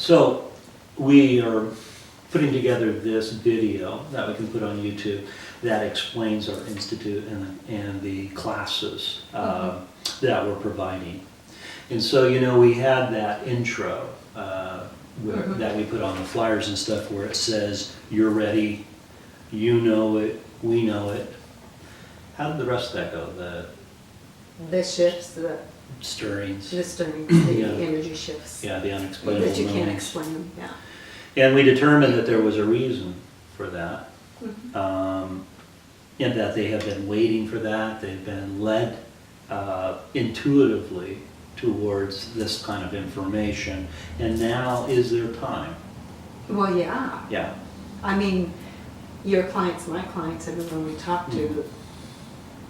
So we are putting together this video that we can put on YouTube that explains our institute and the classes that we're providing. And so, you know, we had that intro that we put on the flyers and stuff where it says, you're ready, you know it, we know it. How did the rest of that go? The shifts, the stirrings, the energy shifts. Yeah, the unexplainable that you can't knowings. explain them, yeah. And we determined that there was a reason for that. Mm-hmm. And that they have been waiting for that. They've been led intuitively towards this kind of information. And now is their time. Well, yeah. Yeah. I mean, your clients, my clients, everyone we talk to,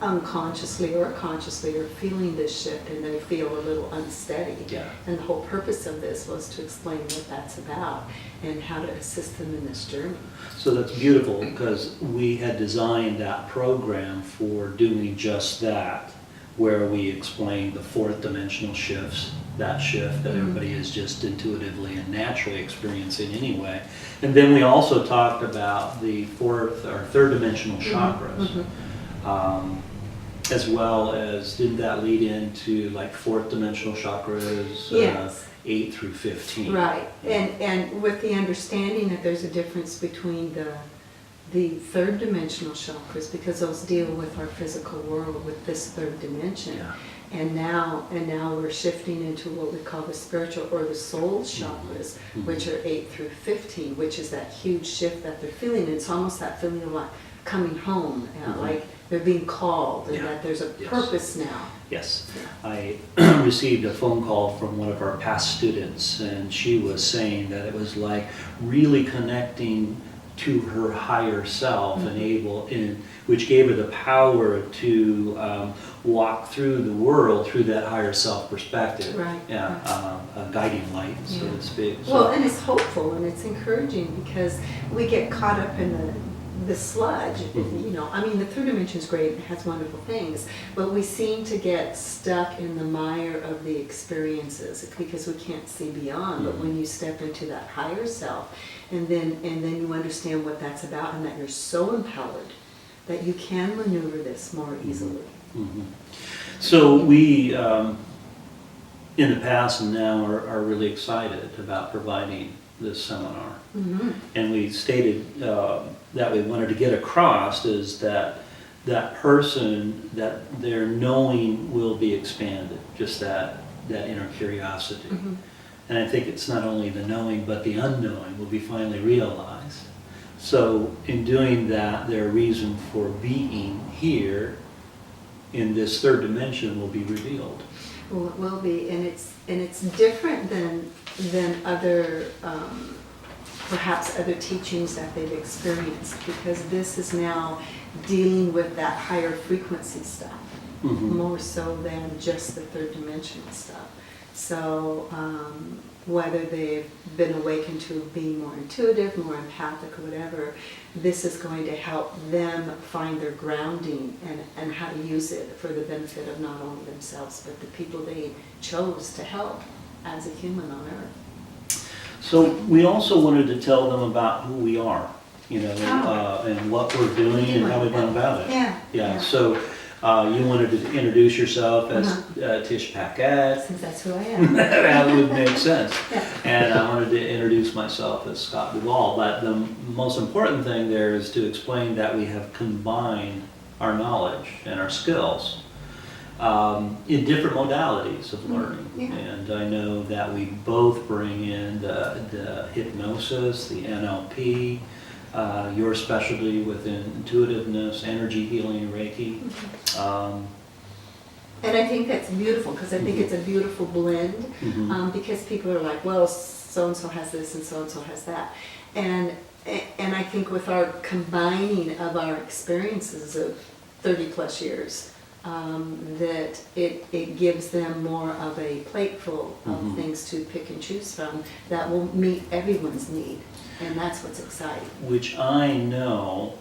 unconsciously or consciously are feeling this shift and they feel a little unsteady. Yeah. And the whole purpose of this was to explain what that's about and how to assist them in this journey. So that's beautiful because we had designed that program for doing just that, where we explained the fourth dimensional shifts, that shift that everybody is just intuitively and naturally experiencing anyway. And then we also talked about the fourth or third dimensional chakras. As well as, didn't that lead into like fourth dimensional chakras? Yes. 8 through 15. Right, and with the understanding that there's a difference between the third dimensional chakras, because those deal with our physical world, with this third dimension. Yeah. And now we're shifting into what we call the spiritual or the soul chakras, which are 8 through 15, which is that huge shift that they're feeling. It's almost that feeling of like coming home, like they're being called, and that there's a purpose now. Yes. I received a phone call from one of our past students, and she was saying that it was like really connecting to her higher self and which gave her the power to walk through the world through that higher self perspective. Right. Yeah. A guiding light, so to speak. So, well, and it's hopeful and it's encouraging because we get caught up in the sludge, you know. I mean, the third dimension is great, it has wonderful things, but we seem to get stuck in the mire of the experiences because we can't see beyond. But when you step into that higher self, and then you understand what that's about, and that you're so empowered that you can maneuver this more easily. So we, in the past and now, are really excited about providing this seminar. And we stated that we wanted to get across is that person, that their knowing will be expanded, just that inner curiosity. And I think it's not only the knowing, but the unknowing will be finally realized. So in doing that, their reason for being here in this third dimension will be revealed. Well, it will be, and it's different than other perhaps other teachings that they've experienced, because this is now dealing with that higher frequency stuff, more so than just the third dimensional stuff. So whether they've been awakened to being more intuitive, more empathic, or whatever, this is going to help them find their grounding and how to use it for the benefit of not only themselves, but the people they chose to help as a human on Earth. So we also wanted to tell them about who we are, you know, and what we're doing and how we went about it. Yeah. So you wanted to introduce yourself as Tish Paquette. Since that's who I am. That would make sense. And I wanted to introduce myself as Scott Duvall. But the most important thing there is to explain that we have combined our knowledge and our skills in different modalities of learning. And I know that we both bring in the hypnosis, the NLP, your specialty within intuitiveness, energy healing, Reiki. And I think that's beautiful, because I think it's a beautiful blend, because people are like, well, so-and-so has this and so-and-so has that. And I think with our combining of our experiences of 30 plus years, that it gives them more of a plate full of things to pick and choose from that will meet everyone's need. And that's what's exciting. Which I know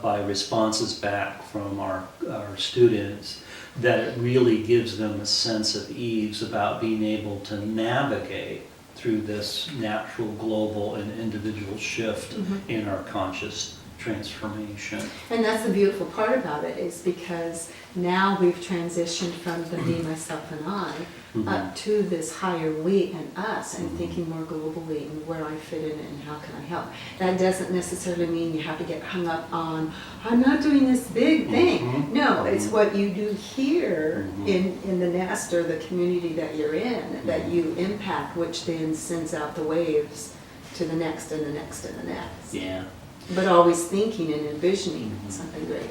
by responses back from our students, that it really gives them a sense of ease about being able to navigate through this natural, global, and individual shift in our conscious transformation. And that's the beautiful part about it, is because now we've transitioned from the me, myself, and I up to this higher we and us, and thinking more globally and where I fit in and how can I help. That doesn't necessarily mean you have to get hung up on, I'm not doing this big thing. No, it's what you do here in the nest or the community that you're in that you impact, which then sends out the waves to the next and the next and the next. Yeah. But always thinking and envisioning something greater.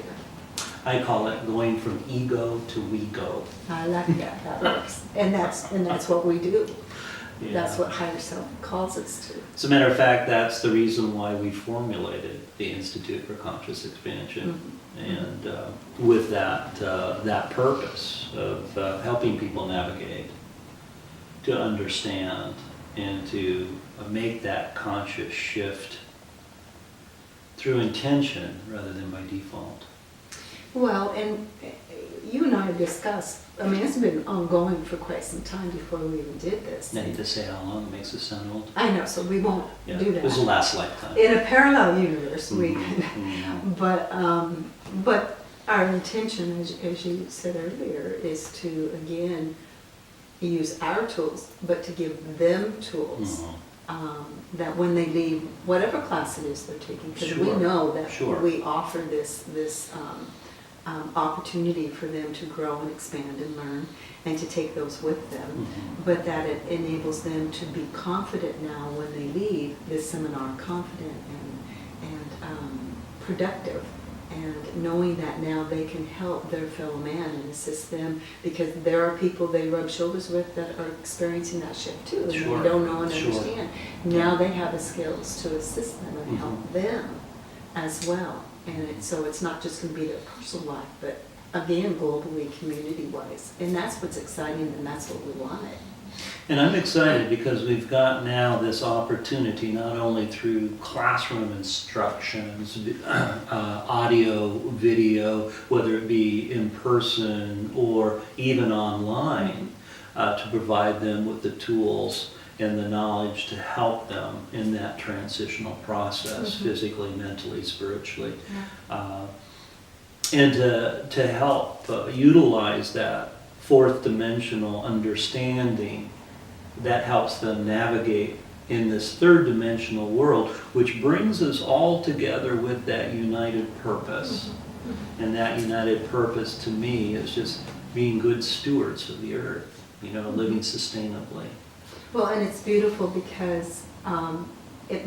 I call it going from ego to we go. I like that. That works. And that's what we do. Yeah. That's what higher self calls us to. As a matter of fact, that's the reason why we formulated the Institute for Conscious Expansion, and with that purpose of helping people navigate, to understand, and to make that conscious shift through intention rather than by default. Well, and you and I have discussed, I mean, it's been ongoing for quite some time before we even did this. I need to say how long, it makes us sound old. I know, so we won't Yeah, do it was the that. last lifetime. In a parallel universe, we Mhm. but our intention, as you said earlier, is to, again, use our tools, but to give them tools. That when they leave whatever class it is they're taking, because we Sure, know that sure. we offer this opportunity for them to grow and expand and learn and to take those with them, but that it enables them to be confident now when they leave this seminar, confident and productive, and knowing that now they can help their fellow man and assist them, because there are people they rub shoulders with that are experiencing that shift too, and Sure, they don't know and sure. understand. Now they have the skills to assist them and help them as well. And so it's not just going to be their personal life, but again, globally, community-wise. And that's what's exciting, and that's what we wanted. And I'm excited because we've got now this opportunity, not only through classroom instructions, audio, video, whether it be in person or even online, to provide them with the tools and the knowledge to help them in that transitional process, physically, mentally, spiritually. And to help utilize that fourth dimensional understanding that helps them navigate in this third dimensional world, which brings us all together with that united purpose. And that united purpose to me is just being good stewards of the earth, living sustainably. Well, and it's beautiful because it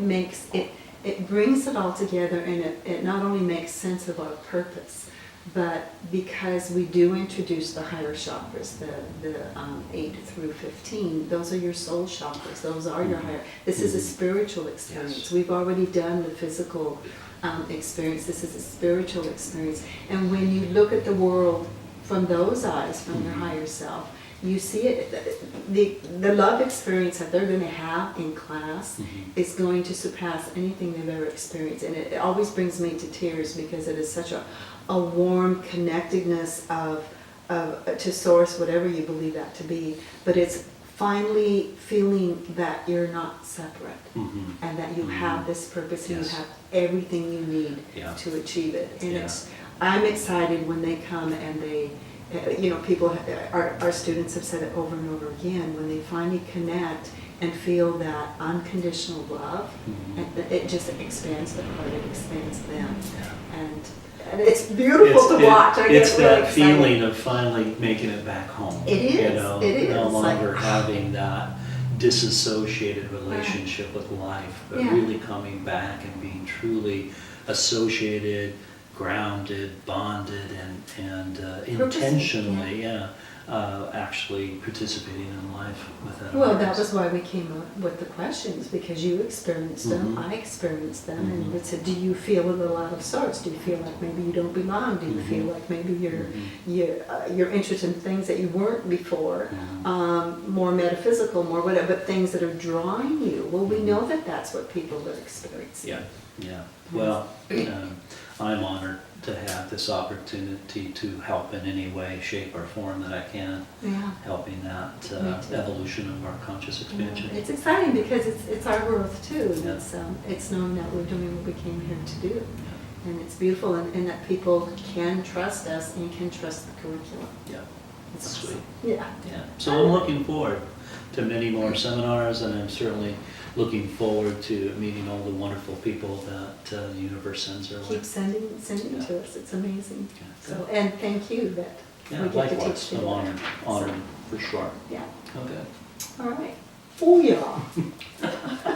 brings it all together, and it not only makes sense of our purpose, but because we do introduce the higher chakras, the 8 through 15, those are your soul chakras, those are your higher. This is a spiritual experience. Yes. We've already done the physical experience. This is a spiritual experience. And when you look at the world from those eyes, from your higher self, you see it, the love experience that they're going to have in class is going to surpass anything they've ever experienced. And it always brings me to tears, because it is such a warm connectedness to source, whatever you believe that to be. But it's finally feeling that you're not separate, and that you have this purpose, and you have everything you need to achieve it. And I'm excited when they come and they, people, our students have said it over and over again, when they finally connect and feel that unconditional love, and it just expands their heart, it expands them. And it's beautiful to watch. I It's get really that excited. feeling of finally making it back home. It is, it is. No longer Like, having that disassociated relationship with life, but really coming back and being truly associated, grounded, bonded, and intentionally, actually participating in life with that. Well, that was why we came up with the questions, because you experienced them, I experienced them, and it said, do you feel a little out of sorts? Do you feel like maybe you don't belong? Do you feel like maybe you're interested in things that you weren't before, more metaphysical, more whatever, but things that are drawing you? Well, we know that that's what people are experiencing. Yeah. Well, I'm honored to have this opportunity to help in any way, shape, or form that I can, Yeah. helping that Me too. evolution of our conscious expansion. It's exciting because it's our growth too. And Yeah. it's knowing that we're doing what we came here to do. And it's beautiful and that people can trust us and can trust the curriculum. Yeah, It's that's awesome. sweet. Yeah. Yeah, so I'm looking forward to many more seminars, and I'm certainly looking forward to meeting all the wonderful people that the universe sends our way. Keep sending Yeah. to us. It's amazing. Yeah, So, and thank you that Yeah, we get to teach likewise, I'm together. honored for sure. Yeah. Okay. All right. Oh yeah.